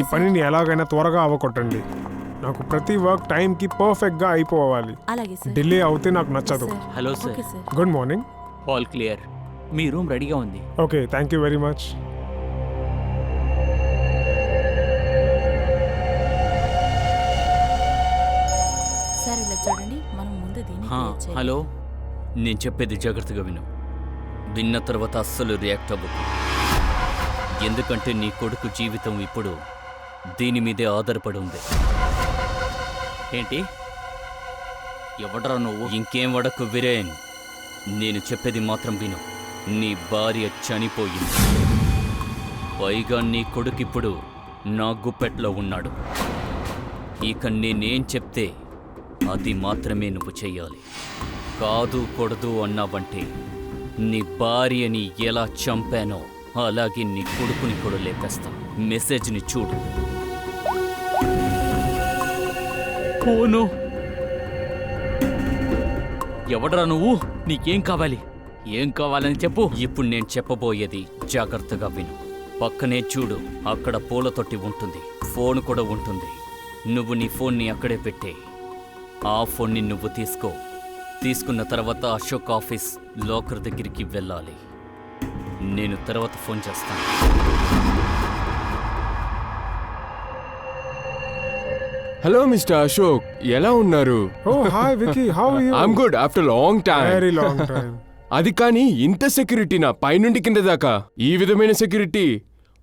ఈ పనిని ఎలాగైనా త్వరగా అవ్వకొట్టండి. నాకు ప్రతి వర్క్ టైంకి పర్ఫెక్ట్గా అయిపోవాలి. అలాగే సార్. డిలే అవుతే నాకు నచ్చదు. Hello sir. Okay sir. Good morning. All clear. మీ రూమ్ రెడీగా ఉంది. Okay, thank you very much. Sir ఇలా చూడండి, మనం ముందు దీన్ని clear చేయాలి. హలో, నేను చెప్పేది జాగ్రత్తగా విను. విన్న తర్వాత అస్సలు రియాక్ట్ అవ్వకు. ఎందుకంటే నీ కొడుకు జీవితం ఇప్పుడు దీని మీదే ఆధారపడి ఉంది. ఏంటి? ఎవడరా నువ్వు? ఇంకేం వడకు వీరేన్. నేను చెప్పేది మాత్రం విను. నీ భార్య చనిపోయింది. పైగా నీ కొడుకిప్పుడు నా గుప్పెట్లో ఉన్నాడు. ఇక నేనేం చెప్తే అది మాత్రమే నువ్వు చెయ్యాలి. కాదు కొడదు అన్నావంటే నీ భార్యని ఎలా చంపానో అలాగే నీ కొడుకుని కూడా లేపేస్తా. మెసేజ్ని చూడు. ఓను, ఎవడరా నువ్వు? నీకేం కావాలి? ఏం కావాలని చెప్పు. ఇప్పుడు నేను చెప్పబోయేది జాగ్రత్తగా విను. పక్కనే చూడు, అక్కడ పూల తొట్టి ఉంటుంది, ఫోన్ కూడా ఉంటుంది. నువ్వు నీ ఫోన్ని అక్కడే పెట్టే. ఆ ఫోన్ని నువ్వు తీసుకో. తీసుకున్న తర్వాత అశోక్ ఆఫీస్ లాకర్ దగ్గరికి వెళ్ళాలి. నేను తర్వాత ఫోన్ చేస్తాను. హలో మిస్టర్ అశోక్, ఎలా ఉన్నారు? Oh hi Vicky, how are you? I'm good after long time. Very long time. అది కానీ ఇంత సెక్యూరిటీనా పైనుండి కింద దాకా? ఈ విధమైన సెక్యూరిటీ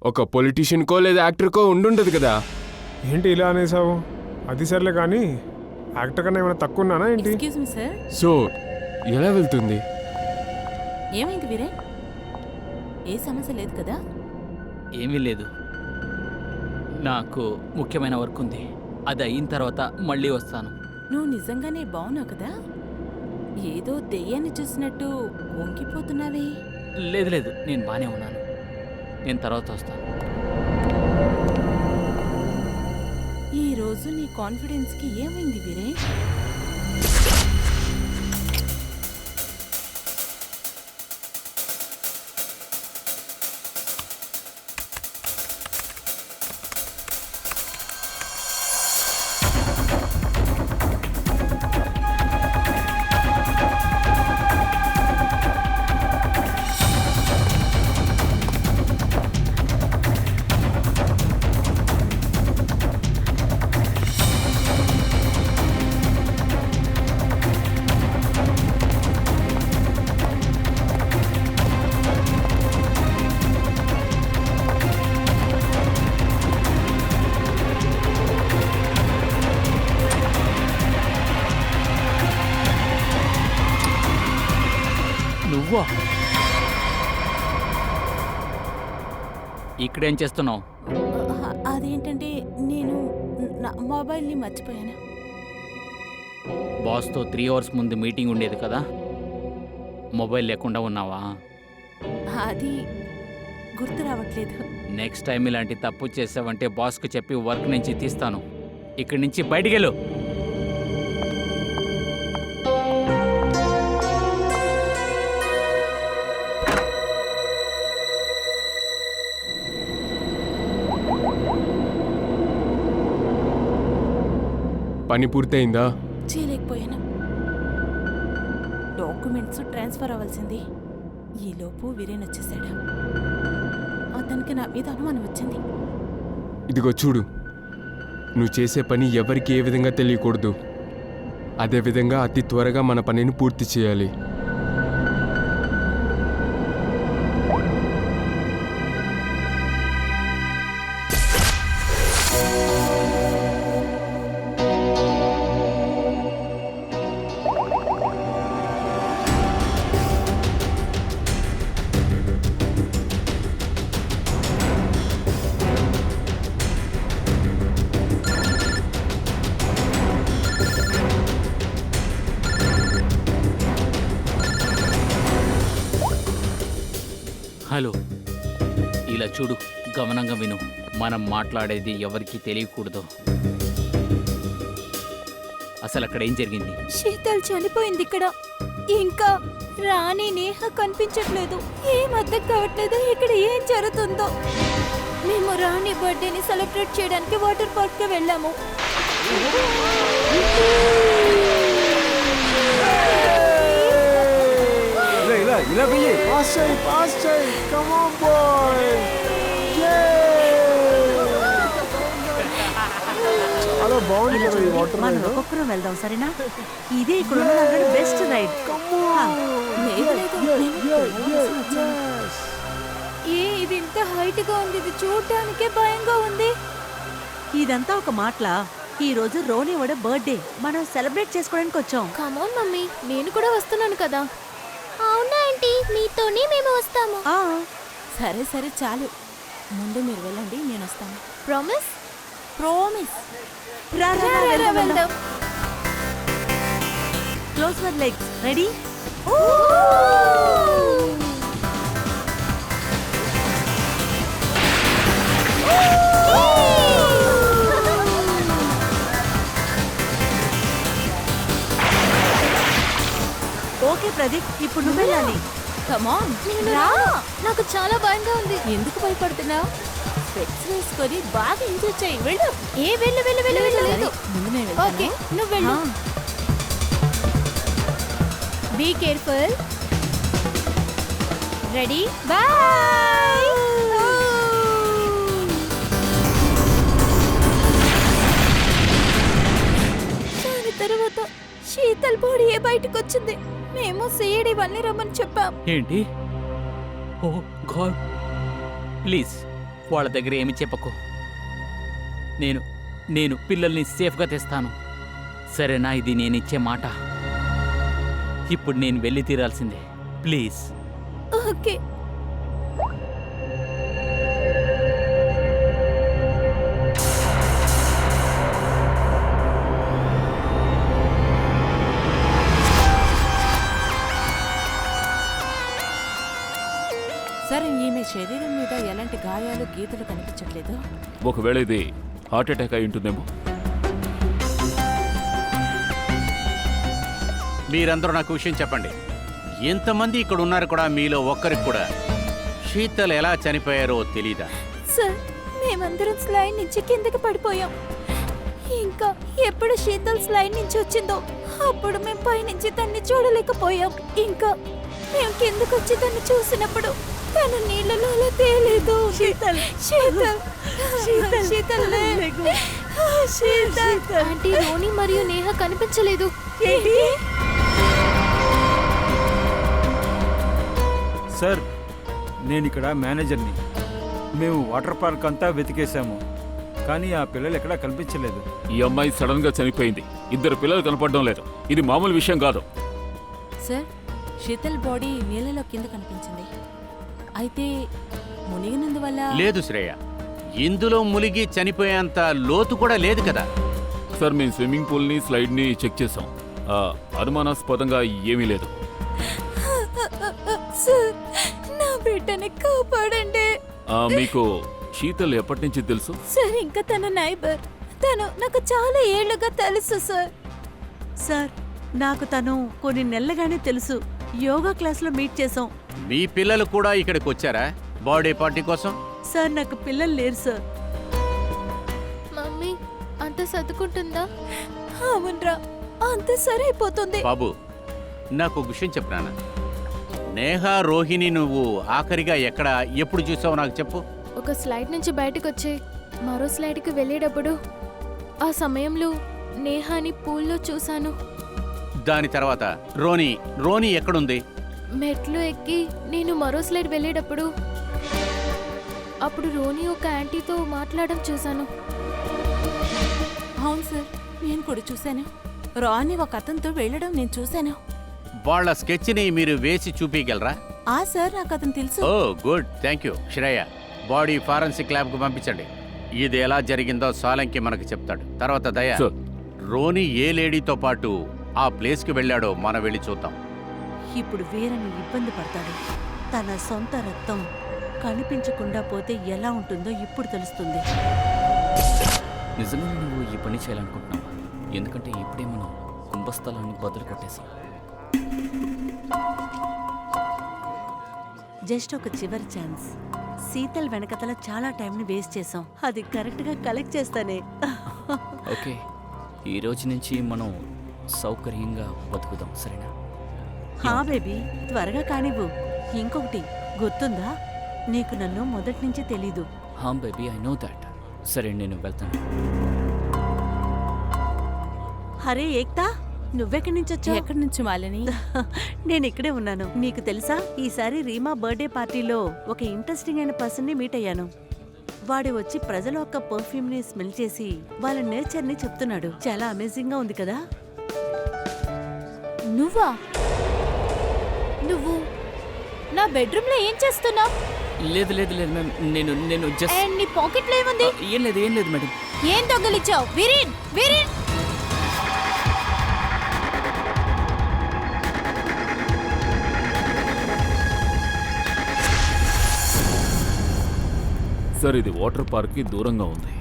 ఒక పొలిటీషియన్కో లేదా యాక్టర్కో ఉండుండదు కదా. ఏంటి ఇలా అనేసావు? అది సర్లే కానీ యాక్టర్ కన్నా ఏమైనా తక్కువ ఉన్నానా ఏంటి? Excuse me sir. సో ఎలా వెళ్తుంది? ఏమైంది వీరే? ఏ సమస్య లేదు కదా? ఏమీ లేదు. నాకు ముఖ్యమైన వర్క్ ఉంది. అది అయిన తర్వాత మళ్ళీ వస్తాను. నువ్వు నిజంగానే బాగున్నావు కదా? ఏదో దెయ్యాన్ని చూసినట్టు వంగిపోతున్నావే. లేదు లేదు, నేను బాగానే ఉన్నాను. నేను తర్వాత వస్తాను. ఈ రోజు నీ కాన్ఫిడెన్స్కి ఏమైంది వీరే? నువ్వా? ఇక్కడేం చేస్తున్నావు? అదేంటంటే నేను నా మొబైల్ని మర్చిపోయాను. బాస్తో 3 hours ముందు మీటింగ్ ఉండేది కదా, మొబైల్ లేకుండా ఉన్నావా? అది గుర్తు రావట్లేదు. నెక్స్ట్ టైం ఇలాంటి తప్పు చేసావంటే బాస్కు చెప్పి వర్క్ నుంచి తీస్తాను. ఇక్కడి నుంచి బయటికెళ్ళు. పని పూర్తయిందా? చేయలేకపోయాను. డాక్యుమెంట్స్ ట్రాన్స్ఫర్ అవ్వాల్సింది. ఈలోపు వీరేన్ వచ్చేసాడు. అతనికి నా మీద అనుమానం వచ్చింది. ఇదిగో చూడు, నువ్వు చేసే పని ఎవరికి ఏ విధంగా తెలియకూడదు. అదేవిధంగా అతి త్వరగా మన పనిని పూర్తి చేయాలి. హలో, ఇలా చూడు, గమనంగా విను. మనం మాట్లాడేది ఎవరికి తెలియకూడదు. అసలు అక్కడ ఏం జరిగింది? శీతల్ చనిపోయింది ఇక్కడ. ఇంకా రాణి నేహ కనిపించట్లేదు. ఏం అర్థం కావట్లేదు ఇక్కడ ఏం జరుగుతుందో. మేము రాణి బర్త్డేని సెలబ్రేట్ చేయడానికి వాటర్ పార్క్ కి వెళ్ళాము. ఇలా వెయ్యి. పాస్ చేయి కమ్ ఆన్ బాయ్. చాలా బాగుంది కదా ఈ వాటర్ మనం ఒక్కొక్కరు వెళ్దాం సరేనా? ఇదే ఇక్కడ ఉన్న బెస్ట్ రైడ్. ఇది ఇంత హైట్ గా ఉంది, ఇది చూడటానికే భయంగా ఉంది. ఇదంతా ఒక మాటలా? ఈ రోజు రోని వాడ బర్త్డే, మనం సెలబ్రేట్ చేసుకోవడానికి వచ్చాం. కమోన్ మమ్మీ, నేను కూడా వస్తున్నాను కదా. అవునా ఆంటీ, మీతోనే మేము వస్తాము. సరే సరే చాలు, ముందు మీరు వెళ్ళండి, నేను వస్తాను. ప్రామిస్? ప్రామిస్. రా, రా, రా, వెళ్దాం, వెళ్దాం. వెళ్దాం. Close your legs. Ready? Okay Pradeep, ఇప్పుడు నువ్వు వెళ్ళాలి. Come on. నేను నాకు చాలా భయంగా ఉంది. ఎందుకు భయపడుతున్నావు? స్పెక్స్ వేసుకొని బాగా ఎంజాయ్ చేయి. వెళ్ళు. వెళ్ళు వెళ్ళు వెళ్ళు వెళ్ళు. సరే, ముందు నేను వెళ్తాను. ఓకే, నువ్వు వెళ్ళు. Be careful. రెడీ? బాయ్. దాని తర్వాత శీతల్ బాడీ బయటకు వచ్చింది. మేము సిఐడి వన్నీ రమ్మని చెప్పాం. ఏంటి? ఓ గాడ్, ప్లీజ్ వాళ్ళ దగ్గర ఏమి చెప్పకు. నేను పిల్లల్ని సేఫ్గా తెస్తాను, సరేనా? ఇది నేనిచ్చే మాట. ఇప్పుడు నేను వెళ్ళి తీరాల్సిందే, ప్లీజ్. ఓకే. సరే, ఈమె శరీరం మీద ఎలాంటి గాయాలు గీతలు కనిపించట్లేదు. ఒకవేళ ఇది హార్ట్ అటాక్ అయి ఉంటుందేమో. మీరందరూ నాకు విషయం చెప్పండి. ఎంతమంది ఇక్కడ ఉన్నారు కూడా మీలో ఒక్కరికి కూడా శీతల్ ఎలా చనిపోయారో తెలీదా? సార్, మేమందరం స్లైడ్ నుంచి కిందకి పడిపోయాం. ఇంకా ఎప్పుడు శీతల్ స్లైడ్ నుంచి వచ్చిందో అప్పుడు మేము పైనుంచి తన్ని చూడలేకపోయాం. ఇంకా మేము కిందకి వచ్చి తన్ని చూసినప్పుడు తను నీళ్ళలో అలా తేలేదు. శీతల్, శీతల్, శీతల్, శీతల్ లెగు. శీతల్. ఆంటీ, రోని మరియు నేహ కనిపించలేదు. ఏంటి? సార్, నేను ఇక్కడ మేనేజర్ని. మేము వాటర్ పార్క్ అంతా వెతికేశాము, కానీ ఆ పిల్లలు ఎక్కడా కనిపించలేదు. ఈ అమ్మాయి సడన్ గా చనిపోయింది. ఇద్దరు పిల్లలు కనపడడం లేదు. ఇది మామూలు విషయం కాదు. సార్, శీతల్ బాడీ నీళ్ళలో కింద కనిపించింది. అయితే మునిగినందువల్ల లేదు శ్రేయ, ఇందులో మునిగి చనిపోయేంత లోతు కూడా లేదు కదా. సార్, మేము స్విమ్మింగ్ పూల్ ని స్లైడ్ ని చెక్ చేసాం. అనుమానాస్పదంగా ఏమీ లేదు. సార్, నా బిడ్డని కాపాడండి. మీకు శీతల్ ఎప్పటి నుంచి తెలుసు? సార్, ఇంకా తన నైబర్. తను నాకు చాలా ఏళ్లుగా తెలుసు సార్. సార్, నాకు తను కొన్ని నెలలుగానే తెలుసు. యోగా క్లాస్లో మీట్ చేసాం. మీ పిల్లలు కూడా ఇక్కడికి వచ్చారా బర్త్డే పార్టీ కోసం? సార్, నాకు పిల్లలు లేరు సార్. మమ్మీ, అంత సర్దుకుంటుందా? అవునరా, అంత సరైపోతుంది. బాబు, నాకు ఒక విషయం చెప్పనా? నేహ, రోహిణి నువ్వు ఆఖరిగా ఎక్కడ ఎప్పుడు చూసావు నాకు చెప్పు. ఒక స్లైడ్ నుంచి బయటకు వచ్చి మరో స్లైడ్కి వెళ్ళేటప్పుడు ఆ సమయంలో నేహాని పూల్లో చూశాను. దాని తర్వాత రోని ఎక్కడుంది? మెట్లు ఎక్కి నేను మరో స్లైడ్ వెళ్ళేటప్పుడు అప్పుడు రోని ఒక యాంటీతో మాట్లాడడం చూశాను. అవును సార్, నేను కూడా చూశాను. రాని ఒక అతనితో వెళ్ళడం నేను చూశాను. వాళ్ళ స్కెచ్ని మీరు వేసి చూపించగలరా? సార్, నాకు అతను తెలుసు. Oh good, thank you. Shreya, body forensic ల్యాబ్కు పంపించండి. ఇది ఎలా జరిగిందో సాలంకి మనకు చెప్తాడు. తర్వాత దయ, సార్. రోని ఏ లేడీతో పాటు ఆ ప్లేస్కి వెళ్ళాడో మనం వెళ్ళి చూద్దాం. ఇప్పుడు వీరని ఇబ్బంది పడతాడు. తన సొంత రక్తం కనిపించకుండా పోతే ఎలా ఉంటుందో ఇప్పుడు తెలుస్తుంది. నిజంగా నువ్వు ఈ పని చేయాలనుకుంటున్నావా? ఎందుకంటే ఇప్పుడే మనం కుంభస్థలాన్ని బదులు కొట్టేశాం. జస్ట్ ఒక చివరి ఛాన్స్. శీతల్ వెనకతల చాలా టైంని వేస్ట్ చేసాం. అది కరెక్ట్గా కలెక్ట్ చేస్తానే. ఓకే, ఈ రోజు నుంచి మనం సౌకర్యంగా బతుకుదాం, సరేనా? హా బేబీ, త్వరగా కానివ్వు. ఇంకొకటి గుర్తుందా, నీకు నన్ను మొదటి నుంచి తెలీదు. హా బేబీ, ఐ నో దాట్. సరే, నేను వెళ్తాను. హరే ఏక్తా, నువ్వెక్కడి నుంచి వచ్చావు? ఎక్కడి నుంచి మాలిని? నేను ఇక్కడే ఉన్నాను. నీకు తెలుసా, ఈసారి రీమా బర్త్డే పార్టీలో ఒక ఇంట్రెస్టింగ్ అయిన పర్సన్ ని మీట్ అయ్యాను. వాడు వచ్చి ప్రజల యొక్క పర్ఫ్యూమ్ ని స్మెల్ చేసి వాళ్ళ నేచర్ ని చెప్తున్నాడు. చాలా అమేజింగ్ గా ఉంది కదా. నువ్వా? నువ్వు నా బెడ్రూమ్ లో ఏం చేస్తున్నావు? లేదు లేదు లేదు మ్యామ్, నేను నేను జస్ట్ అండ్ నీ పాకెట్ లో ఏముంది? ఏం లేదు మేడం. ఏం దొంగలిచ్చావు? వీరిన్, వీరిన్! సార్, ఇది వాటర్ పార్క్కి దూరంగా ఉంది.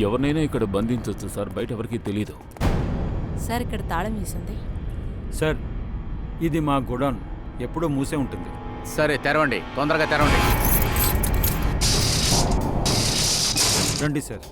ఎవరినైనా ఇక్కడ బంధించవచ్చు సార్, బయట ఎవరికీ తెలీదు. సార్, ఇక్కడ తాళం వేసింది. సార్, ఇది మా గోడౌన్, ఎప్పుడూ మూసే ఉంటుంది. సరే తెరవండి, తొందరగా తెరవండి. రండి సార్.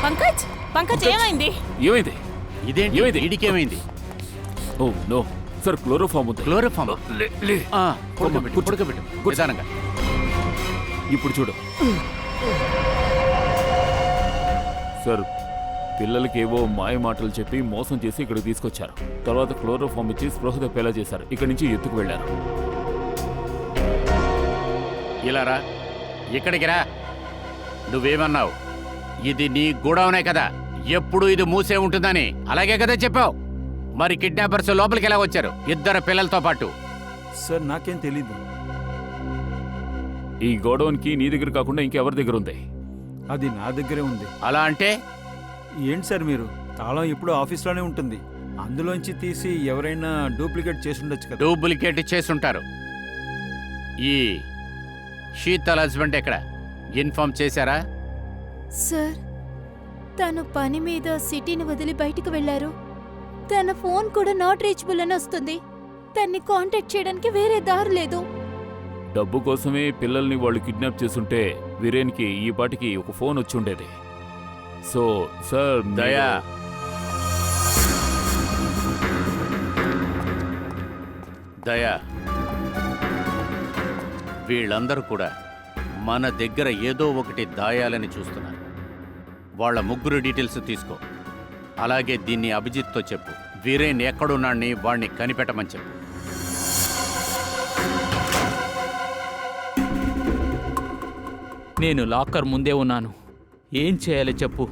పంకజ్, పంకజ్ ఏమైంది? ఏమైంది? ఇదేంటి, ఏమైంది? ఇడికేమైంది? ఓ నో సార్, క్లోరోఫామ్ ఉంది. క్లోరోఫామ్. లే. పుడకబెట్టు నిదానంగా. ఇప్పుడు చూడు సార్, పిల్లలకి ఏవో మాయ మాటలు చెప్పి మోసం చేసి ఇక్కడ తీసుకొచ్చారు. తర్వాత క్లోరోఫామ్ ఇచ్చి స్పృహ తప్పేలా చేశారు. ఇక్కడి నుంచి ఎత్తుకు వెళ్ళారు. ఇలా రా, ఇక్కడికి రా. నువ్వేమన్నావు? ఇది నీ గోడౌనే కదా, ఎప్పుడు ఇది మూసే ఉంటుందని అలాగే కదా చెప్పావు. మరి కిడ్నాపర్స్ లోపలికి ఎలా వచ్చారు, ఇద్దరు పిల్లలతో పాటు? సార్, నాకేం తెలీదు. ఈ గోడౌన్కి నీ దగ్గర కాకుండా ఇంకెవరి దగ్గర ఉంది? అది నా దగ్గరే ఉంది. అలా అంటే ఏంటి సార్ మీరు? తాళం ఎప్పుడూ ఆఫీస్లోనే ఉంటుంది. అందులోంచి తీసి ఎవరైనా డూప్లికేట్ చేసి ఉండొచ్చు కదా. డూప్లికేట్ చేసుంటారు. ఈ శీతల్ హస్బెండ్ ఎక్కడ, ఇన్ఫార్మ్ చేశారా? సార్, తను పని మీద సిటీని వదిలి బయటికి వెళ్లారు. తన ఫోన్ కూడా నాట్ రీచబుల్ అని వస్తుంది. తన్ని కాంటాక్ట్ చేయడానికి వేరే దారి లేదు. డబ్బు కోసమే పిల్లల్ని వాళ్ళు కిడ్నాప్ చేసుంటే వీరేన్కి ఈ పాటికి ఒక ఫోన్ వచ్చి ఉండేది. సో సార్, దయా, దయా, వీళ్ళందరూ కూడా మన దగ్గర ఏదో ఒకటి దాయాలని చూస్తున్నారు. వాళ్ళ ముగ్గురు డీటెయిల్స్ తీసుకో. అలాగే దీన్ని అభిజిత్తో చెప్పు. వీరేన్ ఎక్కడున్నాడని వాణ్ణి కనిపెట్టమని చెప్పు. నేను లాకర్ ముందే ఉన్నాను. ఏం చేయాలి చెప్పు.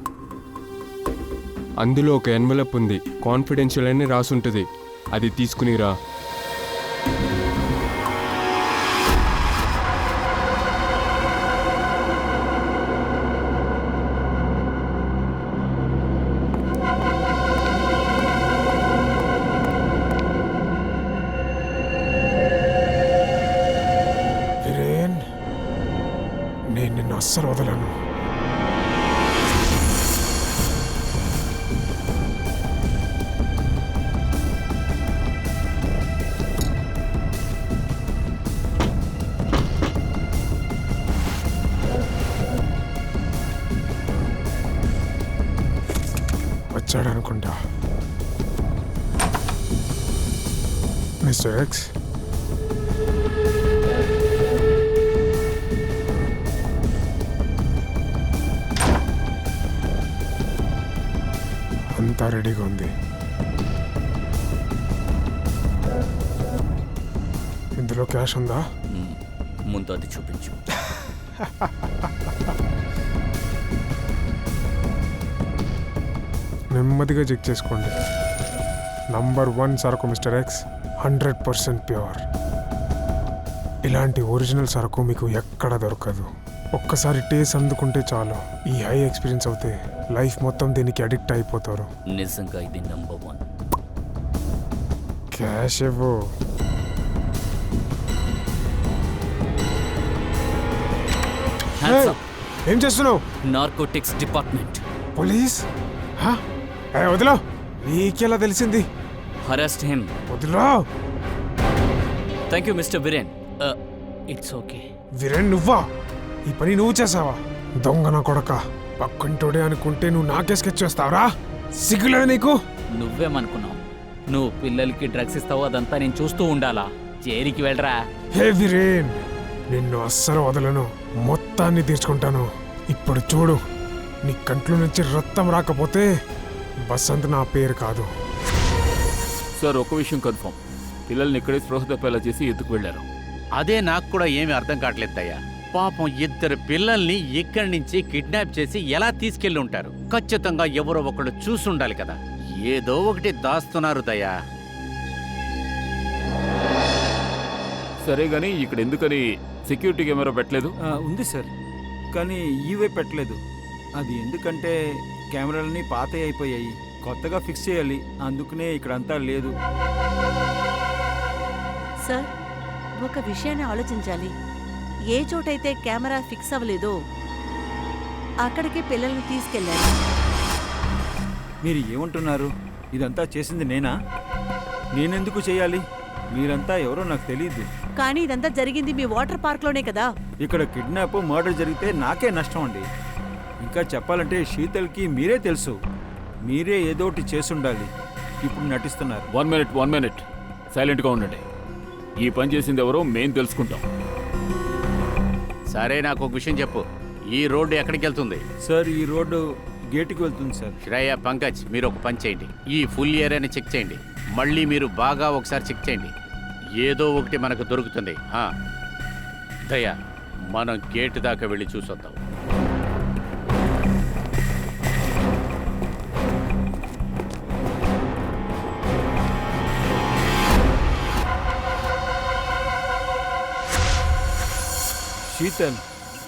అందులో ఒక ఎన్వలప్ ఉంది, కాన్ఫిడెన్షియల్ అని రాసుంటుంది. అది తీసుకునిరా. వీరేన్, నేను నిన్ను అస్సలు వదలను. వచ్చాడనుకుంటా. మిస్టర్ ఎక్స్, అంతా రెడీగా ఉంది. ఇందులో క్యాష్ ఉందా? ముందు అది చూపించు. నెమ్మదిగా చెక్ చేసుకోండి. నంబర్ 1 సరుకు మిస్టర్ ఎక్స్, 100% ప్యూర్. ఇలాంటి ఒరిజినల్ సరుకు మీకు ఎక్కడ దొరకదు. ఒక్కసారి టేస్ట్ అందుకుంటే చాలు. ఈ హై ఎక్స్పీరియన్స్ అవుతే లైఫ్ మొత్తం దీనికి అడిక్ట్ అయిపోతారు. నిజంగా ఇది నంబర్ 1. క్యాష్ ఇవ్వు. Hands up. ఏం చేస్తున్నావు? Narcotics department. పోలీస్? వదిలో. నీకెలా తెలిసింది? Arrest him. వదిలో. Thank you mister Viren. It's okay. Viren నువ్వా? ఈ పని నువ్వు చేసావా? దొంగ నా కొడక. పక్కంటోడే అనుకుంటే నువ్వు నాకే స్కెచ్ చేస్తావురా? సిగ్గులేదు నీకు? నువ్వేమనుకున్నావు? నువ్వు పిల్లలకి డ్రగ్స్ ఇస్తావు, అదంతా నేను చూస్తూ ఉండాలా? జైలుకి వెళ్ళరా. హే వీరేన్, నిన్ను అస్సలు వదలను. మొత్తాన్ని తీర్చుకుంటాను. ఇప్పుడు చూడు, నీ కంట్లో నుంచి రక్తం రాకపోతే బసంత్ నా పేరు కాదు. సార్ ఒక విషయం కన్ఫర్మ్, పిల్లల్ని ఇక్కడే స్పృహ తప్పేలా చేసి ఎత్తుకు వెళ్ళారు. అదే నాకు కూడా ఏమీ అర్థం కావట్లేదు దయ్యా. పాపం 2 పిల్లల్ని ఇక్కడి నుంచి కిడ్నాప్ చేసి ఎలా తీసుకెళ్లి ఉంటారు? ఖచ్చితంగా ఎవరో ఒకళ్ళు చూసుండాలి కదా. ఏదో ఒకటి దాస్తున్నారు దయ్యా. సరే గానీ ఇక్కడ ఎందుకని సెక్యూరిటీ కెమెరా పెట్టలేదు? ఉంది సార్, కానీ ఈవే పెట్టలేదు. అది ఎందుకంటే కెమెరాలన్నీ పాత అయిపోయాయి, కొత్తగా ఫిక్స్ చేయాలి. అందుకనే ఇక్కడంతా లేదు. సార్, ఒక విషయాన్ని ఆలోచించాలి. ఏ చోటైతే కెమెరా ఫిక్స్ అవ్వలేదో అక్కడికి పిల్లల్ని తీసుకెళ్లారు. మీరు ఏమంటున్నారు? ఇదంతా చేసింది నేనా? నేనెందుకు చేయాలి? మీరంతా ఎవరో నాకు తెలియదు. కానీ ఇదంతా జరిగింది మీ వాటర్ పార్క్లోనే కదా. ఇక్కడ కిడ్నాప్, మర్డర్ జరిగితే నాకే నష్టం అండి. ఇంకా చెప్పాలంటే శీతల్కి మీరే తెలుసు. మీరే ఏదోటి చేసుండాలి. ఇప్పుడు నటిస్తున్నారు. 1 మినిట్ సైలెంట్గా ఉండండి. ఈ పని చేసింది ఎవరో మేం తెలుసుకుంటాం. సరే, నాకు ఒక విషయం చెప్పు. ఈ రోడ్డు ఎక్కడికి వెళ్తుంది? సార్, ఈ రోడ్డు గేటుకి వెళ్తుంది సార్. శ్రేయ, పంకజ్, మీరు ఒక పని చేయండి. ఈ ఫుల్ ఏరియాని చెక్ చేయండి. మళ్ళీ మీరు బాగా ఒకసారి చెక్ చేయండి. ఏదో ఒకటి మనకు దొరుకుతుంది. దయా, మనం గేటు దాకా వెళ్ళి చూసొద్దాం. శీతల్,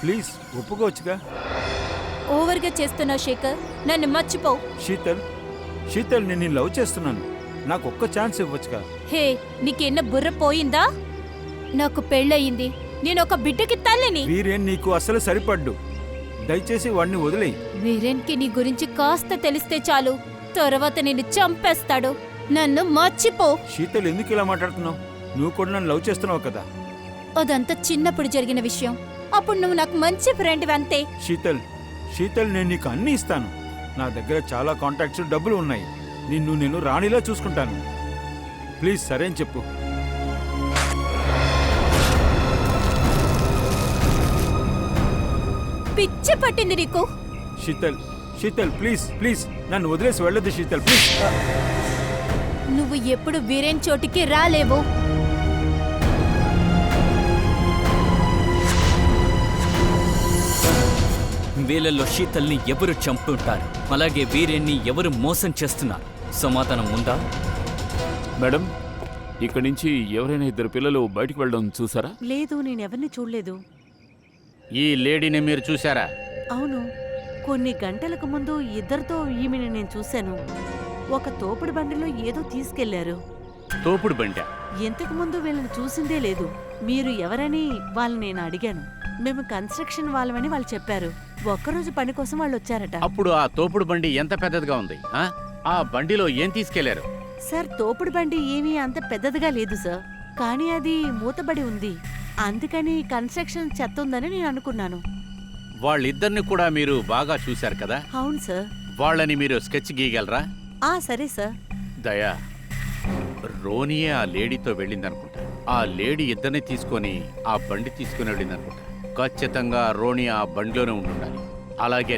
ప్లీజ్ ఒప్పుకోవచ్చుగా? ఓవర్గా చేస్తున్నావు శేఖర్, నన్ను మర్చిపో. శీతల్, నేను నిన్ను లవ్ చేస్తున్నాను. నాకు ఒక్క ఛాన్స్ ఇవ్వచ్చుగా? హే, నీకెన్న బుర్ర పోయిందా? నాకు పెళ్ళయింది. నేను ఒక బిడ్డకి తల్లిని. వీరేన్ నీకు అసలు సరిపడ్డు. దయచేసి వాడిని వదిలేయి. వీరేన్కి నీ గురించి కాస్త తెలిస్తే చాలు, తర్వాత నిన్ను చంపేస్తాడు. నన్ను మర్చిపో. శీతల్, ఎందుకు ఇలా మాట్లాడుతున్నావు? నువ్వు కూడా నన్ను లవ్ చేస్తున్నావు కదా? అదంతా చిన్నప్పుడు జరిగిన విషయం. అప్పుడు నువ్వు నాకు మంచి ఫ్రెండ్ అంతే. శీతల్, నేను నీకు అన్నీ ఇస్తాను. నా దగ్గర చాలా కాంటాక్ట్స్, డబ్బులు ఉన్నాయి. నేను రాణిలా చూసుకుంటాను. ప్లీజ్ సరే అని చెప్పు. పిచ్చి పట్టింది నీకు. శీతల్, ప్లీజ్ నన్ను వదిలేసి వెళ్ళొద్దు శీతల్, ప్లీజ్. నువ్వు ఎప్పుడు వీరేన్ చోటికి రాలేవు. వీళ్ళల్లో శీతల్ని ఎవరు చంపుంటారు? అలాగే వీరేన్ని ఎవరు మోసం చేస్తున్నారు? సమాధానం ఉందా? మేడం, ఇక్కడి నుంచి ఎవరైనా 2 పిల్లలు బయటికి వెళ్ళడం చూసారా? లేదు, నేనెవరిని చూడలేదు. ఈ లేడీని మీరు చూసారా? అవును, కొన్ని గంటలకు ముందు ఇద్దరితో ఈమెను నేను చూశాను. ఒక తోపుడు బండిలో ఏదో తీసుకెళ్లారు. తోపుడు బండి? ఇంతకు ముందు వీళ్ళని చూసిందే లేదు. మీరు ఎవరని వాళ్ళని నేను అడిగాను. మేము కన్స్ట్రక్షన్ వాళ్ళమని వాళ్ళు చెప్పారు. ఒక్కరోజు పని కోసం వాళ్ళు వచ్చారట. అప్పుడు ఆ తోపుడు బండి ఎంత పెద్దదిగా ఉంది? ఆ బండిలో ఏం తీసుకెళ్లారు? సార్, తోపుడు బండి ఏమీ అంత పెద్దదిగా లేదు సార్, కానీ అది మూతబడి ఉంది. అందుకని కన్స్ట్రక్షన్ చెత్త ఉందని నేను అనుకున్నాను. వాళ్ళిద్దరిని కూడా మీరు బాగా చూశారు కదా? అవును సార్. వాళ్ళని మీరు స్కెచ్ గీయగలరా? సరే సార్. దయా, రోనియే ఆ లేడీతో వెళ్ళిందనుకుంటా. ఆ లేడీ ఇద్దరిని తీసుకొని ఆ బండి తీసుకుని వెళ్ళిందనుకుంటా. ఖచ్చితంగా రోని ఆ బండిలోనే ఉంటుండాలి. అలాగే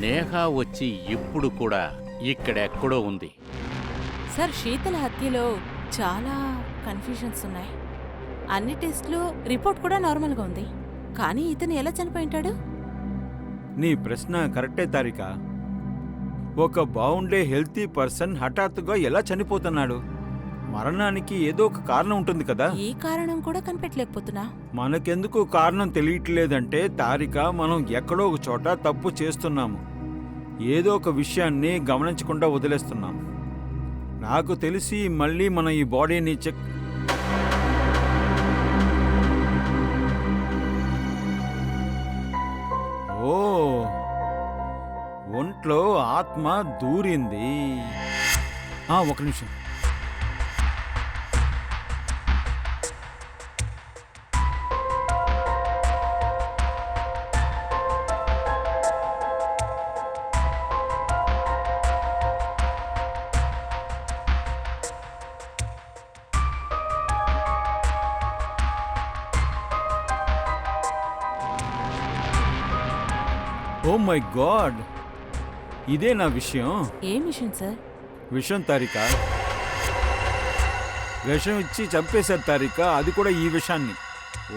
నేహ వచ్చి ఇప్పుడు కూడా ఇక్కడెక్కడో ఉంది. సార్, శీతల హత్యలో చాలా కన్ఫ్యూజన్స్ ఉన్నాయి. అన్ని టెస్ట్లు రిపోర్ట్ కూడా నార్మల్గా ఉంది. కానీ ఇతను ఎలా చనిపోయింటాడు? నీ ప్రశ్న కరెక్టే తారిక. ఒక బాగుండే హెల్తీ పర్సన్ హఠాత్తుగా ఎలా చనిపోతున్నాడు? మరణానికి ఏదో ఒక కారణం ఉంటుంది కదా. ఈ కారణం కూడా కనిపెట్టలేకపోతున్నా. మనకెందుకు కారణం తెలియట్లేదంటే తారిక, మనం ఎక్కడో ఒక చోట తప్పు చేస్తున్నాము. ఏదో ఒక విషయాన్ని గమనించకుండా వదిలేస్తున్నాం. నాకు తెలిసి మళ్ళీ మనం ఈ బాడీని చెక్ ఓ ఒంట్లో ఆత్మ దూరింది. ఒక నిమిషం. ఓ మై గాడ్, ఇదే నా విషయం. ఏం విషయం సార్? విషయం తారిక, విషం ఇచ్చి చంపేశారు తారిక. అది కూడా ఈ విషాన్ని.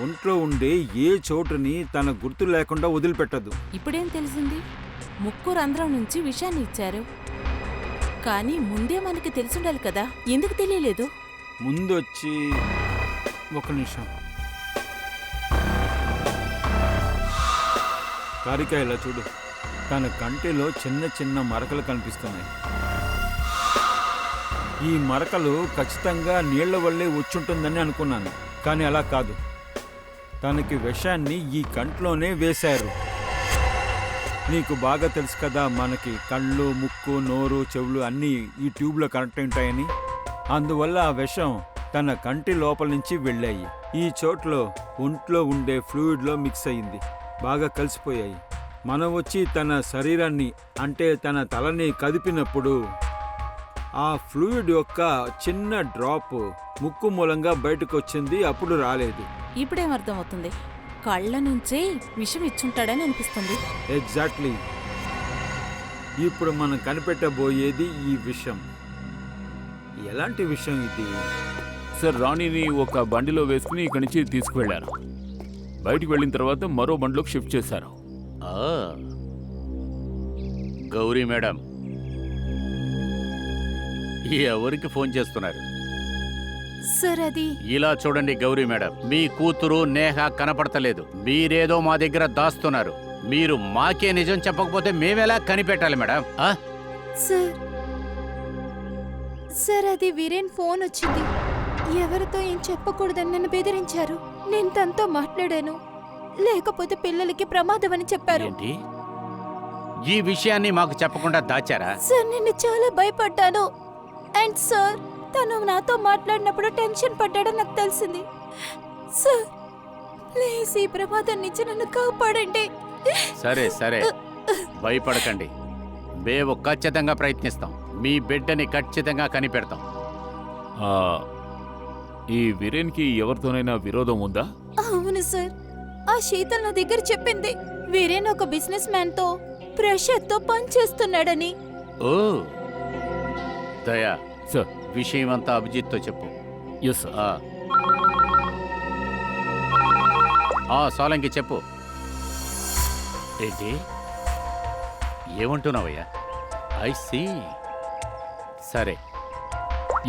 ఒంట్లో ఉండే ఏ చోటుని తన గుర్తు లేకుండా వదిలిపెట్టదు. ఇప్పుడేం తెలిసింది? ముక్కు రంధ్రం నుంచి విషాన్ని ఇచ్చారు. కానీ ముందే మనకి తెలిసుండాలి కదా, ఎందుకు తెలియలేదు? ముందొచ్చి ఒక నిమిషం. తారిక ఇలా చూడు, తన కంటిలో చిన్న చిన్న మరకలు కనిపిస్తున్నాయి. ఈ మరకలు ఖచ్చితంగా నీళ్ల వల్లే వచ్చుంటుందని అనుకున్నాను, కానీ అలా కాదు. తనకి విషాన్ని ఈ కంట్లోనే వేశారు. నీకు బాగా తెలుసు కదా, మనకి కళ్ళు, ముక్కు, నోరు, చెవులు అన్నీ ఈ ట్యూబ్లో కనెక్ట్ ఉంటాయని. అందువల్ల ఆ విషం తన కంటి లోపల నుంచి వెళ్ళాయి. ఈ చోట్లో ఒంట్లో ఉండే ఫ్లూయిడ్లో మిక్స్ అయింది, బాగా కలిసిపోయాయి. మనం వచ్చి తన శరీరాన్ని అంటే తన తలని కదిపినప్పుడు ఆ ఫ్లూయిడ్ యొక్క చిన్న డ్రాప్ ముక్కు మూలంగా బయటకు వచ్చింది, అప్పుడు రాలేదు. ఇప్పుడేం అర్థమవుతుంది? కళ్ళ నుంచే విషం ఇచ్చుంటాడని అనిపిస్తుంది. ఎగ్జాక్ట్లీ. ఇప్పుడు మనం కనిపెట్టబోయేది ఈ విషం. ఎలాంటి విషం ఇది? సార్, రాణిని ఒక బండిలో వేసుకుని ఇక్కడి నుంచి తీసుకువెళ్లారు. బయటికి వెళ్ళిన తర్వాత మరో బండిలోకి షిఫ్ట్ చేశారు. గౌరీ మేడం, ఎవరికి ఫోన్ చేస్తున్నారు? సార్ అది ఇలా చూడండి గౌరీ మేడం, మీ కూతురు నేహ కనపడతలేదు. మీరేదో మా దగ్గర దాస్తున్నారు. మీరు మాకే నిజం చెప్పకపోతే మేమెలా కనిపెట్టాలి మేడం? సార్ అది వీరేన్ ఫోన్ వచ్చింది. ఎవరితో ఏం చెప్పకూడదని నన్ను బెదిరించారు. నేను తనతో మాట్లాడాను, లేకపోతే పిల్లలకి ప్రమాదం అని చెప్పారు. ఏంటి? ఈ విషయాన్ని మాకు చెప్పకుండా దాచారా? సార్ నేను చాలా భయపడ్డాను. అండ్ సార్ తను నాతో మాట్లాడినప్పుడు టెన్షన్ పడ్డాడని నాకు తెలిసింది. సార్ ప్లీజ్ ఈ ప్రమాదం నుంచి నన్ను కాపాడండి. సరే సరే, భయపడకండి. మేము ఖచ్చితంగా ప్రయత్నిస్తాం. మీ బిడ్డని ఖచ్చితంగా కనిపెడతాం. ఈ వీరేన్కి ఎవరితోనైనా విరోధం ఉందా? అవును సార్, ఆ శీతల్ నా దగ్గర చెప్పింది వీరేన్ ఒక బిజినెస్ మ్యాన్ తో ప్రెషర్ తో పనిచేస్తున్నాడని. ఓ దయా సార్, విషయం అంతా అభిజిత్ తో చెప్పు. Yes sir. సాలంకి చెప్పు. ఏంటి ఏమంటున్నావయ్యా? I see. సరే,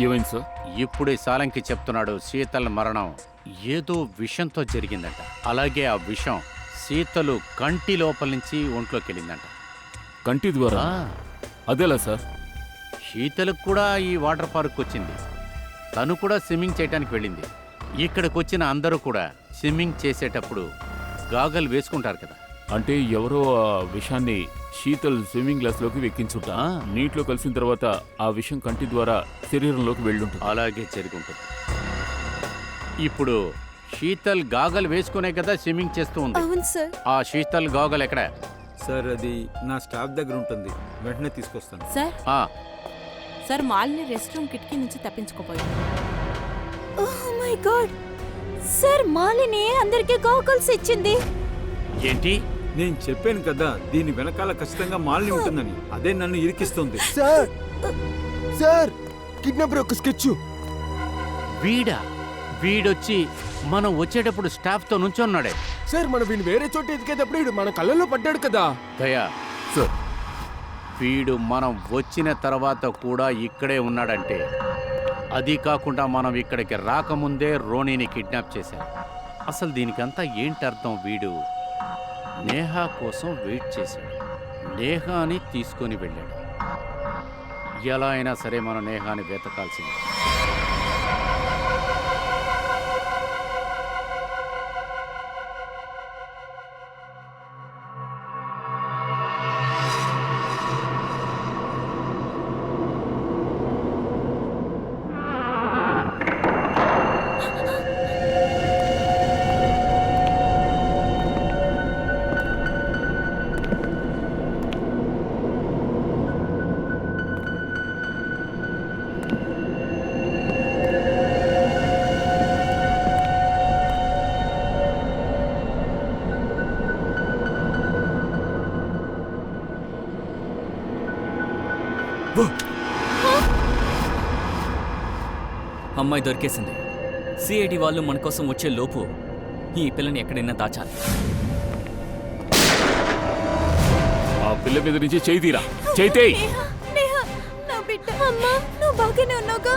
ఏమైంది సార్? ఇప్పుడే సాలంకి చెప్తున్నాడు శీతల్ మరణం ఏదో విషంతో జరిగిందంట. అలాగే ఆ విషం శీతలు కంటి లోపల నుంచి ఒంట్లోకి వెళ్ళిందంట. కంటి ద్వారా? అదేలా సార్? శీతలకు కూడా ఈ వాటర్ పార్క్ వచ్చింది. తను కూడా స్విమ్మింగ్ చేయడానికి వెళ్ళింది. ఇక్కడికి వచ్చిన అందరూ కూడా స్విమ్మింగ్ చేసేటప్పుడు గాగల్ వేసుకుంటారు కదా. అంటే ఎవరో ఆ విషాన్ని శీతల్ స్విమ్మింగ్ గ్లాస్లోకి వెక్కించుంటా. నీటిలో కలిసిన తర్వాత ఆ విషం కంటి ద్వారా శరీరంలోకి వెళ్ళుంటుంది. అలాగే జరిగి ఉంటుంది. ఇప్పుడు శీతల్ గాగల్ వేసుకునే కదా స్విమ్మింగ్ చేస్తూ ఉంది. అవును సార్. ఆ శీతల్ గాగల్ ఎక్కడ? సార్ అది నా స్టాఫ్ దగ్గర ఉంటుంది, వెంటనే తీసుకొస్తాను. సార్ మాల్ని రెస్ట్ రూమ్ కిటికీ నుంచి తప్పించుకోపోయాడు. Oh my god sir, Malini అందరికీ గాగల్స్ ఇచ్చింది. ఏంటి? నేను చెప్పాను కదా, దీని వెనకాల ఖచ్చితంగా మాలిని ఉంటుందని. అదే నన్ను ఇరికిస్తుంది. సార్ సార్, కిడ్నాపర్ ఒక స్కెచ్. వీడొచ్చి మనం వచ్చేటప్పుడు స్టాఫ్ తో నుంచున్నాడే. సార్ మనం వీడిని వేరే చోట ఎదికేటప్పుడు వీడు మన కళ్ళల్లో పడ్డాడు కదా. దయా సార్, వీడు మనం వచ్చిన తర్వాత కూడా ఇక్కడే ఉన్నాడంటే అది కాకుండా మనం ఇక్కడికి రాకముందే రోనీని కిడ్నాప్ చేశారు. అసలు దీనికంతా ఏంటి అర్థం? వీడు నేహా కోసం వెయిట్ చేశాడు, నేహాని తీసుకొని వెళ్ళాడు. ఎలా అయినా సరే మనం నేహాని వెతకాల్సింది. అమ్మాయి దొరికేసింది. సిఐడి వాళ్ళు మన కోసం వచ్చే లోపు ఈ పిల్లని ఎక్కడైనా దాచాలి. ఆ పిల్ల మీద నుంచి చేయి తీరా, చేయి తీయ్. నేహా, నా బిడ్డ. అమ్మా, నువ్వు బాగానే ఉన్నావుగా?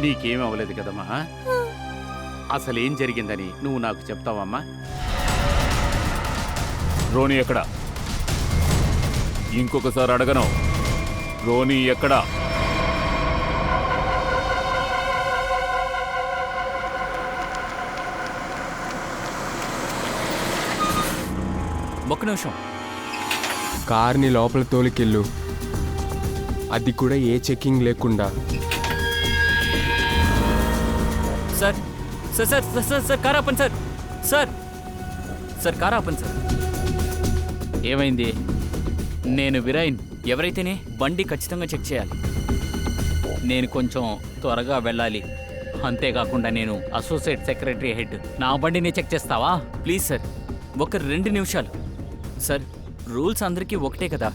నీకేం అవ్వలేదు కదమ్మా? అసలు ఏం జరిగిందని నువ్వు నాకు చెప్తావమ్మా? రోనీ ఎక్కడ? ఇంకొకసారి అడగను. రోనీ ఎక్కడా? ఒక్క నిమిషం. కార్ని లోపల తోలికెళ్ళు, అది కూడా ఏ చెకింగ్ లేకుండా. Sir sir sir sir sir sir car ఆపండి సార్. సార్ సార్ కార్ ఆపండి సార్. ఏమైంది? నేను విరాయిన్. ఎవరైతేనే బండి ఖచ్చితంగా చెక్ చేయాలి. నేను కొంచెం త్వరగా వెళ్ళాలి. అంతేకాకుండా నేను అసోసియేట్ సెక్రటరీ హెడ్. నా బండిని చెక్ చేస్తావా? ప్లీజ్ సార్, ఒక 2 నిమిషాలు. సార్, రూల్స్ అందరికీ ఒకటే కదా.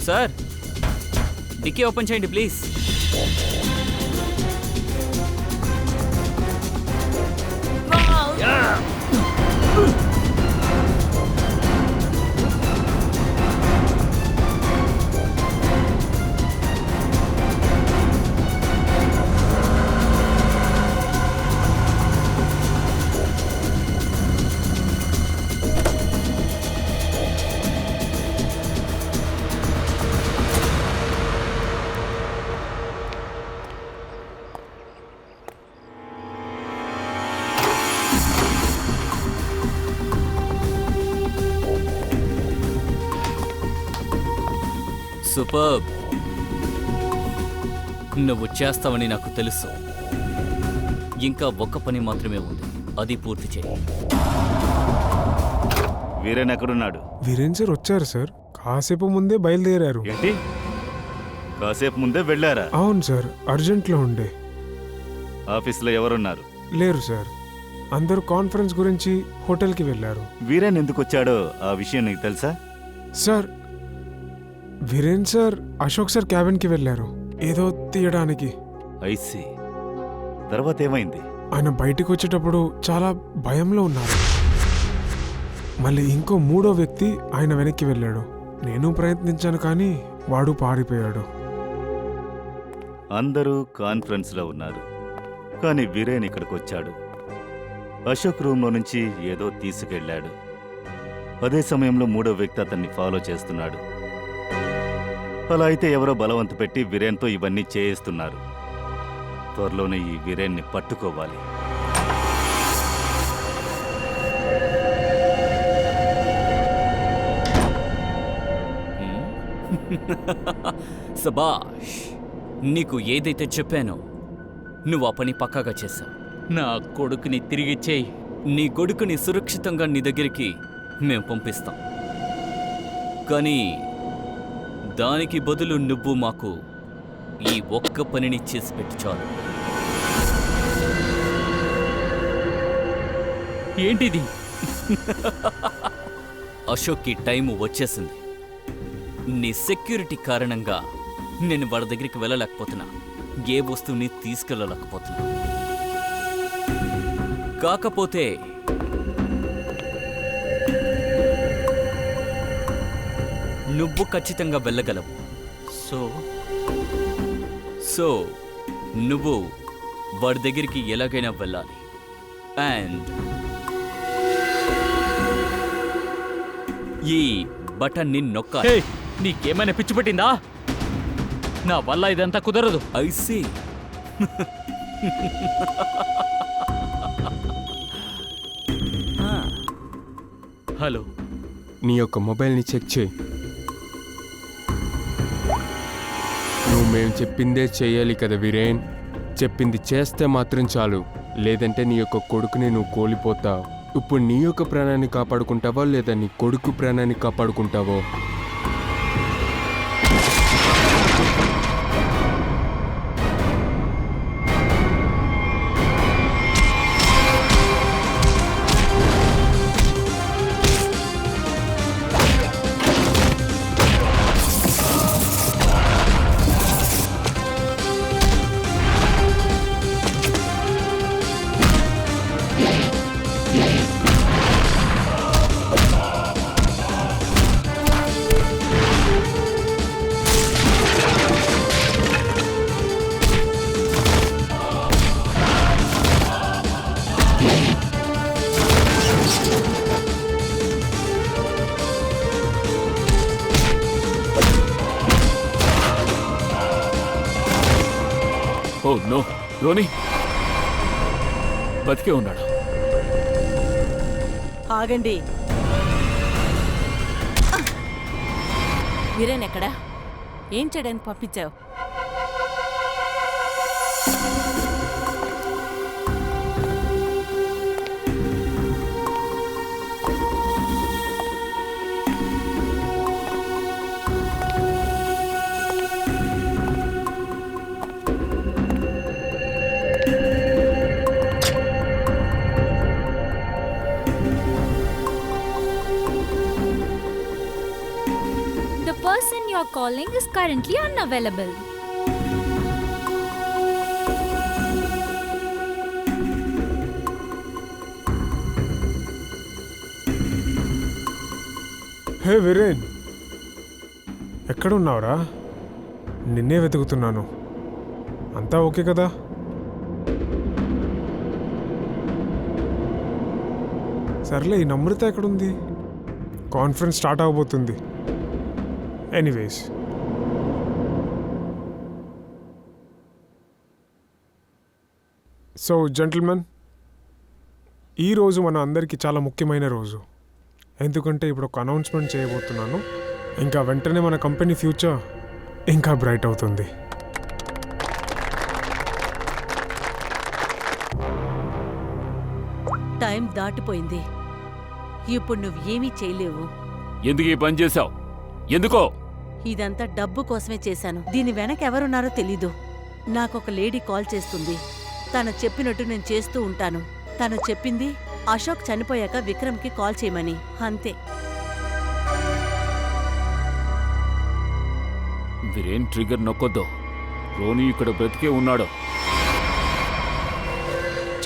సార్, డిక్కీ ఓపెన్ చేయండి ప్లీజ్. సూపర్బ్. నువ్వు చేస్తావని నాకు తెలుసు. ఇంకా ఒక్క పని మాత్రమే ఉంది, అది పూర్తి చేయి. వీరేన్ ఎక్కడున్నాడు? వీరేన్ సార్ వచ్చారు సార్, కాసేపు ముందే బయలుదేరారు. ఏంటి, కాసేపు ముందే వెళ్ళారా? అవును సార్, అర్జెంట్లో ఉండే. ఆఫీస్లో ఎవరున్నారు? లేరు సార్, అందరూ కాన్ఫరెన్స్ గురించి హోటల్కి వెళ్ళారు. వీరేన్ ఎందుకు వచ్చాడో ఆ విషయం నీకు తెలుసా? Sir, Viren sir Ashok sir క్యాబిన్కి వెళ్ళారు ఏదో తీయడానికి. ఐసి. తర్వాత ఏమైంది? ఆయన బయటికి వచ్చేటప్పుడు చాలా భయంలో ఉన్నారు. మళ్ళీ ఇంకో 3వ వ్యక్తి ఆయన వెనక్కి వెళ్ళాడు. నేను ప్రయత్నించాను కానీ వాడు పారిపోయాడు. అందరూ కాన్ఫరెన్స్లో ఉన్నారు, కానీ వీరేన్ ఇక్కడికి వచ్చాడు. అశోక్ రూమ్లో నుంచి ఏదో తీసుకెళ్ళాడు. అదే సమయంలో 3వ వ్యక్తి అతన్ని ఫాలో చేస్తున్నాడు. అలా అయితే ఎవరో బలవంత పెట్టి వీరేన్తో ఇవన్నీ చేయిస్తున్నారు. త్వరలోనే ఈ వీరేన్ని పట్టుకోవాలి. సబాష్, నీకు ఏదైతే చెప్పానో నువ్వు ఆ పని పక్కాగా చేశావు. నా కొడుకుని తిరిగిచ్చేయి. నీ కొడుకుని సురక్షితంగా నీ దగ్గరికి మేము పంపిస్తాం. కానీ దానికి బదులు నువ్వు మాకు ఈ ఒక్క పనిని చేసి పెట్టి చాలు. ఏంటిది? అశోక్కి టైం వచ్చేసింది. నీ సెక్యూరిటీ కారణంగా నేను వాడి దగ్గరికి వెళ్ళలేకపోతున్నా, ఏ వస్తువుని తీసుకెళ్ళలేకపోతున్నా. కాకపోతే నువ్వు ఖచ్చితంగా వెళ్ళగలవు. సో సో నువ్వు వాడి దగ్గరికి ఎలాగైనా వెళ్ళాలి. అండ్ ఈ బటన్ని నొక్కాలి. హే, నీకేమైనా పిచ్చి పట్టిందా? నా వల్ల ఇదంతా కుదరదు. ఐసీ. హలో, నీ యొక్క మొబైల్ని చెక్ చేయి. నువ్వు మేము చెప్పిందే చేయాలి కదా వీరేన్. చెప్పింది చేస్తే మాత్రం చాలు, లేదంటే నీ యొక్క కొడుకుని నువ్వు కోల్పోతావు. ఇప్పుడు నీ యొక్క ప్రాణాన్ని కాపాడుకుంటావో లేదా నీ కొడుకు ప్రాణాన్ని కాపాడుకుంటావో? ఓ నో, రోనీ బతికే ఉన్నాడు. ఆగండి. వీరేన్ ఎక్కడా? ఏం చేయడానికి పంపించావు? The person you're calling is currently unavailable. హే వీరేన్, ఎక్కడున్నావురా? నిన్నే వెతుకుతున్నాను. అంతా ఓకే కదా? సర్లే, ఈ నమ్రత ఎక్కడుంది? కాన్ఫరెన్స్ స్టార్ట్ అవబోతుంది. ఎనీవేస్, సో జెంటిల్మెన్, ఈరోజు మన అందరికీ చాలా ముఖ్యమైన రోజు. ఎందుకంటే ఇప్పుడు ఒక అనౌన్స్మెంట్ చేయబోతున్నాను. ఇంకా వెంటనే మన కంపెనీ ఫ్యూచర్ ఇంకా బ్రైట్ అవుతుంది. టైం దాటిపోయింది. ఇప్పుడు నువ్వు ఏమీ చేయలేవు. ఎందుకు ఈ పని చేశావు? ఎందుకో? ఇదంతా డబ్బు కోసమే చేశాను. దీని వెనక ఎవరున్నారో తెలీదు. నాకొక లేడీ కాల్ చేస్తుంది. తను చెప్పినట్టు నేను చేస్తూ ఉంటాను. తను చెప్పింది అశోక్ చనిపోయాక విక్రమ్కి కాల్ చేయమని. అంతే. వీరేన్ ట్రిగర్ నొక్కొద్దు. రోనీ ఇక్కడ బ్రతికే ఉన్నాడు.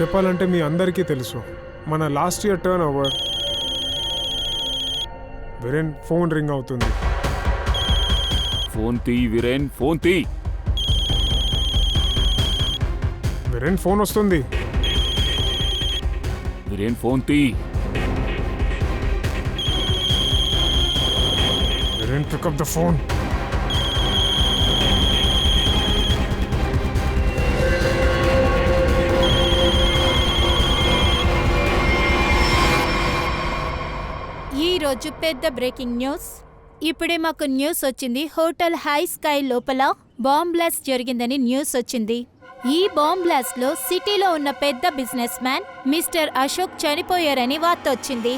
చెప్పాలంటే మీ అందరికీ తెలుసు, మన last year turn over. Viren phone ring అవుతుంది. ఫోన్ తీ వీరేన్, ఫోన్ తీ. వీరేన్ ఫోన్ వస్తుంది. వీరేన్ ఫోన్ తీ. Viren pick up the phone. ఈరోజు పెద్ద బ్రేకింగ్ న్యూస్. ఇప్పుడే మాకు న్యూస్ వచ్చింది. హోటల్ హై స్కై లోపల బాంబ్ బ్లాస్ట్ జరిగిందని న్యూస్ వచ్చింది. ఈ బాంబ్ బ్లాస్ట్ లో సిటీలో ఉన్న పెద్ద బిజినెస్ మ్యాన్ మిస్టర్ అశోక్ చనిపోయారని వార్త వచ్చింది.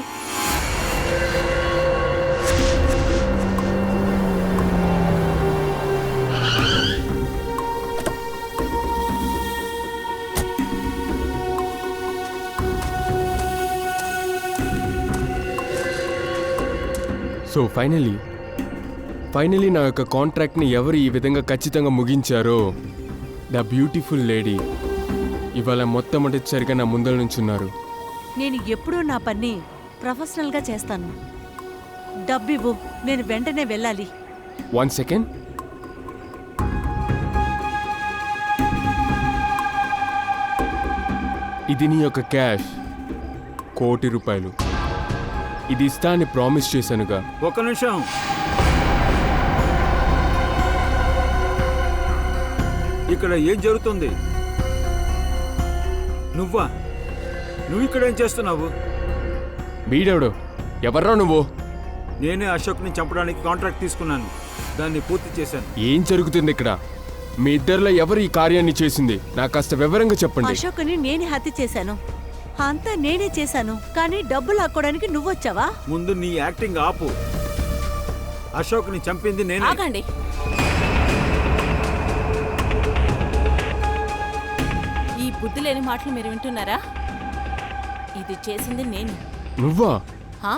సో ఫైనలీ నా యొక్క కాంట్రాక్ట్ని ఎవరు ఈ విధంగా ఖచ్చితంగా ముగించారో, ద బ్యూటిఫుల్ లేడీ ఇవాళ మొట్టమొదటిసారిగా నా ముందర నుంచున్నారు. నేను ఎప్పుడూ నా పని ప్రొఫెషనల్గా చేస్తాను. డబ్బివ్వు, నేను వెంటనే వెళ్ళాలి. 1 సెకండ్. ఇది నీ యొక్క క్యాష్, 1 కోటి రూపాయలు. ఇది ఇస్తా అని ప్రామిస్ చేశానుగా. ఒక నిమిషం. ఇక్కడ ఏం జరుగుతుంది? నువ్వు ఇక్కడ ఏం చేస్తున్నావు? వీడెవడు? ఎవర్రా నువ్వు? నేనే అశోక్ని చంపడానికి కాంట్రాక్ట్ తీసుకున్నాను, దాన్ని పూర్తి చేశాను. ఏం జరుగుతుంది ఇక్కడ? మీ ఇద్దరిలో ఎవరు ఈ కార్యాన్ని చేసింది? నాకు కాస్త వివరంగా చెప్పండి. అశోక్ని నేనే హత్య చేశాను, అంతా నేనే చేశాను. కానీ డబ్బులు లాక్కోడానికి నువ్వొచ్చావా? ముందు నీ యాక్టింగ్ ఆపు. అశోక్ని చంపింది నేనే. ఆగండి. ఈ బుద్ధి లేని మాటలు మీరు వింటున్నారా? ఇది చేసింది నేను. నువ్వా? హా,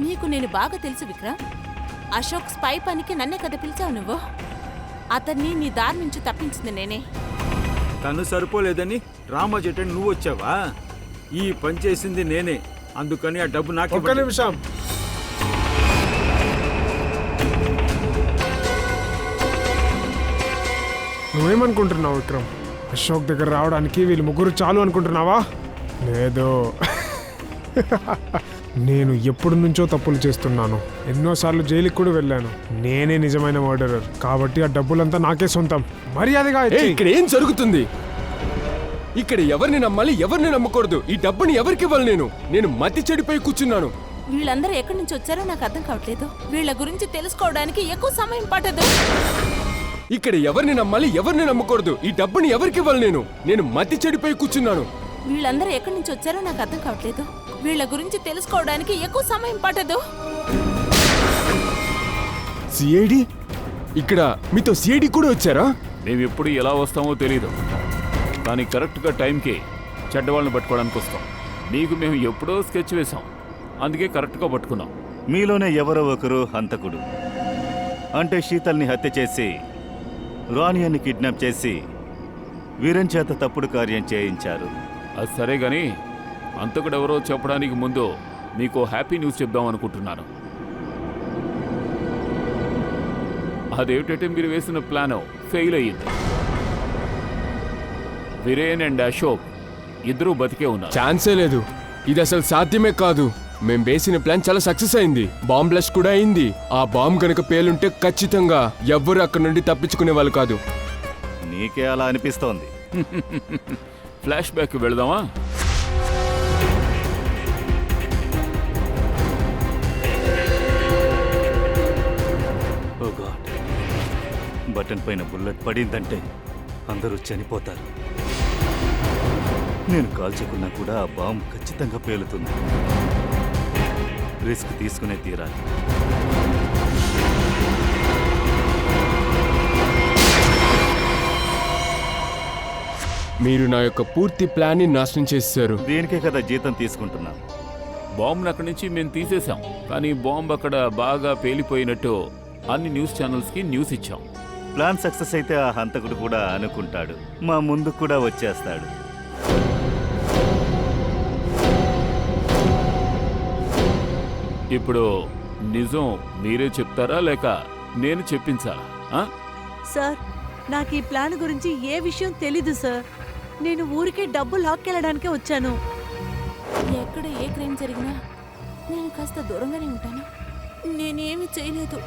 నీకు నేను బాగా తెలుసు విక్రమ్. అశోక్ స్పై పనికి నన్నే కదా పిలిచావు నువ్వు. అతన్ని నీ దారి నుంచి తప్పించింది నేనే. తను సరిపోలేదని డ్రామా చేయటానికి నువ్వు వచ్చావా? ఈ పని చేసింది నేనే, అందుకని ఆ డబ్బు నాకు ఒక్క నిమిషం. నువ్వేమనుకుంటున్నావు విక్రమ్? అశోక్ దగ్గర రావడానికి వీళ్ళు ముగ్గురు చాలు అనుకుంటున్నావా? లేదు. నేను ఎప్పటి నుంచో తప్పులు చేస్తున్నాను, ఎన్నోసార్లు జైలుకి కూడా వెళ్ళాను. నేనే నిజమైన మర్డరర్, కాబట్టి ఆ డబ్బులంతా నాకే సొంతం. మర్యాదగా ఇక్కడ ఏం జరుగుతుంది? ఇక్కడ ఎవరిని నమ్మాలి, ఎవరిని నమ్మకూడదు? ఈ డబ్బుని ఎవరికి ఇవ్వాలి? నేను మతి చెడిపోయి కూర్చున్నాను. వీళ్ళందరూ ఎక్కడి నుంచి వచ్చారో నాకు అర్థం కావట్లేదు. వీళ్ళ గురించి తెలుసుకోవడానికి ఎక్కువ సమయం పట్టదు. ఇక్కడ ఎవరిని నమ్మాలి, ఎవరిని నమ్మకూడదు? ఈ డబ్బుని ఎవరికి ఇవ్వాలి? నేను మతి చెడిపోయి కూర్చున్నాను. వీళ్ళందరూ ఎక్కడి నుంచి వచ్చారో నాకు అర్థం కావట్లేదు. వీళ్ళ గురించి తెలుసుకోవడానికి ఎక్కువ సమయం పట్టదు. సిఐడి? ఇక్కడ మీతో సిఐడి కూడా వచ్చారా? మేము ఎప్పుడు ఎలా వస్తామో తెలీదు, కానీ కరెక్ట్గా టైంకి చెడ్డవాళ్ళని పట్టుకోవడానికి వస్తాం. మీకు మేము ఎప్పుడో స్కెచ్ వేసాం, అందుకే కరెక్ట్గా పట్టుకున్నాం. మీలోనే ఎవరో ఒకరు హంతకుడు. అంటే శీతల్ని హత్య చేసి రాణియన్ని కిడ్నాప్ చేసి వీరన్ చేత తప్పుడు కార్యం చేయించారు. అది సరే గాని అంతకుడెవరో చెప్పడానికి ముందు మీకు హ్యాపీ న్యూస్ చెప్దాం అనుకుంటున్నాను. అదేమిటంటే మీరు వేసిన ప్లాన్ ఫెయిల్ అయ్యింది. వీరేన్ అండ్ అశోక్ ఇద్దరూ బతికే ఉన్నారు. ఛాన్సే లేదు, ఇది అసలు సాధ్యమే కాదు. మేం వేసిన ప్లాన్ చాలా సక్సెస్ అయింది, బాంబ్ బ్లాస్ట్ కూడా అయింది. ఆ బాంబ్ గనక పేలుంటే ఖచ్చితంగా ఎవ్వరు అక్కడి నుండి తప్పించుకునే వాళ్ళు కాదు. నీకే అలా అనిపిస్తోంది. ఫ్లాష్ బ్యాక్ వెళదామా? ఓ గాడ్, బటన్ పైన బుల్లెట్ పడిందంటే అందరూ చనిపోతారు. నేను కాల్చుకున్నా కూడా ఆ బాంబు ఖచ్చితంగా పేలుతుంది. రిస్క్ తీసుకునే తీరాలి. మీరు నా యొక్క పూర్తి ప్లాన్ని నాశనం చేశారు. దీనికే కదా జీతం తీసుకుంటున్నాం. బాంబును అక్కడి నుంచి మేము తీసేసాం, కానీ బాంబు అక్కడ బాగా పేలిపోయినట్టు అన్ని న్యూస్ ఛానల్స్కి న్యూస్ ఇచ్చాం. ప్లాన్ సక్సెస్ అయితే ఆ హంతకుడు కూడా అనుకుంటాడు, మా ముందు కూడా వచ్చేస్తాడు. ఇప్పుడు నిజం మీరే చెప్తారా లేక నేను చెప్పించాలా? సార్, నాకు ఈ ప్లాన్ గురించి ఏ విషయం తెలీదు సార్. నేను ఊరికే డబ్బు లాక్కెళ్ళడానికే వచ్చాను. ఎక్కడ ఏ క్రైమ్ జరిగినా నేను కాస్త దూరంగానే ఉంటాను. నేనేమి చేయలేదు.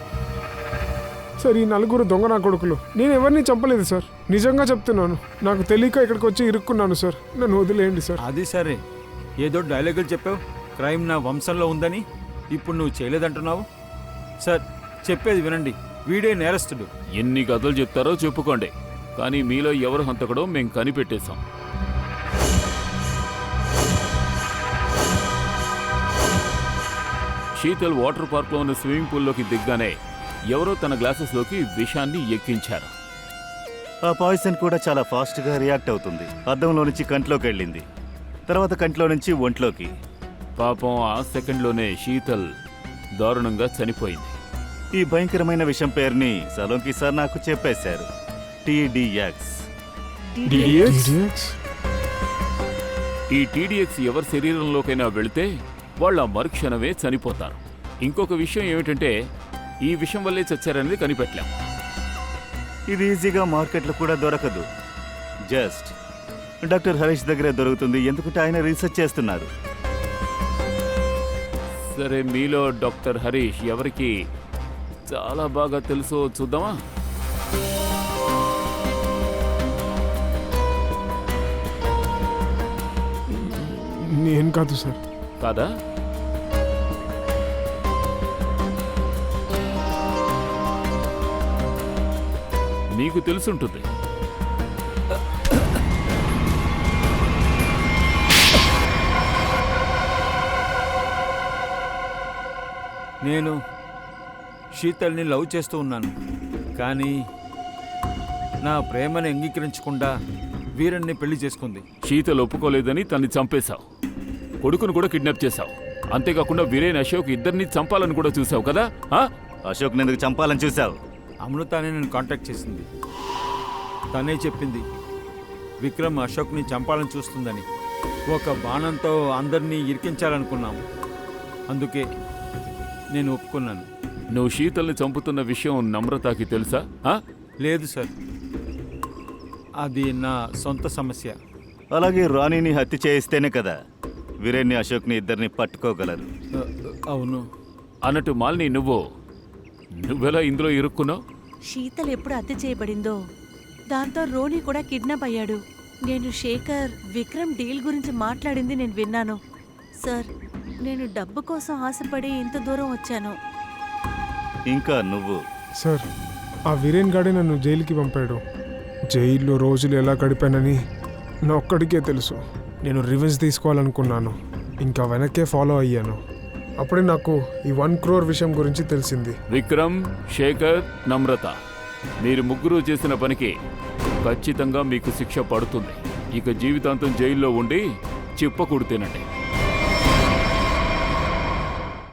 సార్, ఈ నలుగురు దొంగ నా కొడుకులు. నేను ఎవరిని చంపలేదు సార్, నిజంగా చెప్తున్నాను. నాకు తెలియక ఇక్కడికి వచ్చి ఇరుక్కున్నాను సార్, నన్ను వదిలేయండి సార్. అది సరే, ఏదో డైలాగులు చెప్పావు, క్రైమ్ నా వంశంలో ఉందని. ఇప్పుడు నువ్వు చేయలేదంటున్నావు. సార్, చెప్పేది వినండి, వీడే నేరస్తుడు. ఎన్ని కథలు చెప్తారో చెప్పుకోండి, కానీ మీలో ఎవరు హంతకుడో మేము కనిపెట్టేశాం. శీతల్ వాటర్ పార్క్లో ఉన్న స్విమ్మింగ్ పూల్లోకి దిగ్గానే ఎవరో తన గ్లాసెస్లోకి విషాన్ని ఎక్కించారు. ఆ పాయిజన్ కూడా చాలా ఫాస్ట్గా రియాక్ట్ అవుతుంది. అద్దంలో నుంచి కంట్లోకి వెళ్ళింది, తర్వాత కంట్లో నుంచి ఒంట్లోకి. పాపం ఆ సెకండ్లోనే శీతల్ దారుణంగా చనిపోయింది. ఈ భయంకరమైన విషయం పేరుని సలోంకి సార్ నాకు చెప్పేశారు, టీడీఎక్స్. ఈ టీడీఎక్స్ ఎవరి శరీరంలోకైనా వెళితే వాళ్ళ మరుక్షణమే చనిపోతారు. ఇంకొక విషయం ఏమిటంటే ఈ విషయం వల్లే చచ్చారనేది కనిపెట్టలేం. ఇది ఈజీగా మార్కెట్లో కూడా దొరకదు. జస్ట్ డాక్టర్ హరీష్ దగ్గరే దొరుకుతుంది, ఎందుకంటే ఆయన రీసెర్చ్ చేస్తున్నారు. సరే, మీలో డాక్టర్ హరీష్ ఎవరికి చాలా బాగా తెలుసో చూద్దామా? నేను కాదు సార్. కాదా? నీకు తెలుసుంటుంది. నేను శీతల్ని లవ్ చేస్తూ ఉన్నాను, కానీ నా ప్రేమను అంగీకరించకుండా వీరన్ని పెళ్లి చేసుకుంది. శీతల్ ఒప్పుకోలేదని తన్ని చంపేశావు, కొడుకును కూడా కిడ్నాప్ చేశావు. అంతేకాకుండా వీరేన్, అశోక్ ఇద్దరిని చంపాలని కూడా చూసావు కదా? అశోక్ని ఎందుకు చంపాలని చూసావు? అమృతానే నేను కాంటాక్ట్ చేసింది. తనే చెప్పింది విక్రమ్ అశోక్ని చంపాలని చూస్తుందని. ఒక బాణంతో అందరినీ ఇరికించాలనుకున్నాం, అందుకే నేను ఒప్పుకున్నాను. నువ్వు శీతల్ని చంపుతున్న విషయం నమ్రతకి తెలుసా? లేదు సార్, అది నా సొంత సమస్య. అలాగే రాణిని హత్య చేయిస్తేనే కదా వీరేన్ని అశోక్ని ఇద్దరిని పట్టుకోగలరు. అవును. అన్నట్టు మాలిని, నువ్వెలా ఇందులో ఇరుక్కున్నావు? శీతల్ ఎప్పుడు హత్య చేయబడిందో దాంతో రోని కూడా కిడ్నాప్ అయ్యాడు. నేను శేఖర్ విక్రమ్ డీల్ గురించి మాట్లాడింది నేను విన్నాను. సార్, నేను డబ్బు కోసం ఆశపడి ఇంత దూరం వచ్చాను. ఇంకా నువ్వు? సార్, ఆ వీరేన్ గాడే నన్ను జైలుకి పంపాడు. జైల్లో రోజులు ఎలా గడిపానని నా ఒక్కడికే తెలుసు. నేను రివెంజ్ తీసుకోవాలనుకున్నాను, ఇంకా వెనక్కే ఫాలో అయ్యాను. అప్పుడే నాకు ఈ 1 crore విషయం గురించి తెలిసింది. విక్రమ్, శేఖర్, నమ్రత, మీరు ముగ్గురు చేసిన పనికి ఖచ్చితంగా మీకు శిక్ష పడుతుంది. ఇక జీవితాంతం జైల్లో ఉండి చిప్పకూడు తినండి.